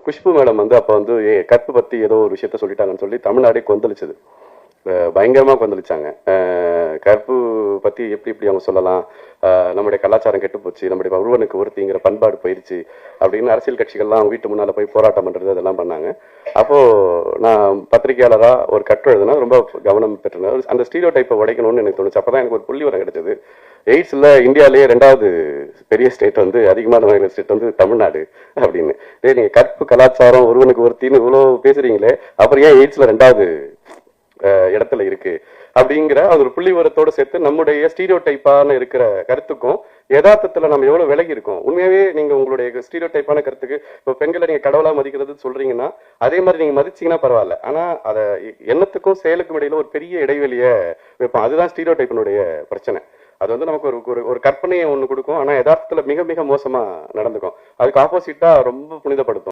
Khushbu madam வந்து அப்ப வந்து கற்பு பத்தி ஏதோ ஒரு விஷயத்த சொல்லிட்டாங்கன்னு சொல்லி தமிழ்நாடே கொந்தளிச்சது. பயங்கரமா கொந்தளிச்சாங்க. கற்பு பத்தி எப்படி இப்படி அவங்க சொல்லலாம், நம்முடைய கலாச்சாரம் கெட்டு போச்சு, நம்முடைய ஒருவனுக்கு ஒருத்திங்கிற பண்பாடு போயிருச்சு அப்படின்னு அரசியல் கட்சிகள்லாம் அவங்க வீட்டு முன்னால போய் போராட்டம் பண்றது அதெல்லாம் பண்ணாங்க. அப்போ நான் பத்திரிகையாளரா ஒரு கட்டுரை எழுதுனா ரொம்ப கவனம் பெற்றேன். அந்த ஸ்டீரியோ டைப்பை உடைக்கணும்னு எனக்கு தோணுச்சு. அப்பதான் எனக்கு ஒரு புள்ளி வரம் கிடைச்சது. எய்ட்ஸ்ல இந்தியாவிலேயே 2வது பெரிய ஸ்டேட் வந்து அதிகமான நோய்கள் ஸ்டேட் வந்து தமிழ்நாடு அப்படின்னு. நீங்க கற்பு கலாச்சாரம் ஒருவனுக்கு ஒருத்தின்னு இவ்வளவு பேசுறீங்களே, அப்புறம் ஏன் எய்ட்ஸ்ல 2வது இடத்துல இருக்கு அப்படிங்கிற ஒரு புள்ளி உரத்தோட சேர்த்து நம்முடைய ஸ்டீரியோ டைப்பான இருக்கிற கருத்துக்கும் யதார்த்தத்துல நம்ம எவ்வளவு விலகி இருக்கோம். உண்மையாவே நீங்க உங்களுடைய ஸ்டீரியோ டைப்பான கருத்துக்கு இப்போ பெண்களை நீங்க கடவுளா மதிக்கிறது சொல்றீங்கன்னா அதே மாதிரி நீங்க மதிச்சீங்கன்னா பரவாயில்ல. ஆனா அத எண்ணத்துக்கும் செயலுக்கும் இடையில ஒரு பெரிய இடைவெளியை வைப்போம். அதுதான் ஸ்டீரியோ டைப்பினுடைய பிரச்சனை. அது வந்து நமக்கு ஒரு கற்பனையை ஒண்ணு கொடுக்கும், ஆனா யதார்த்தத்துல மிக மிக மோசமா நடந்துக்கும். அதுக்கு ஆப்போசிட்டா ரொம்ப புனிதப்படுத்தும்.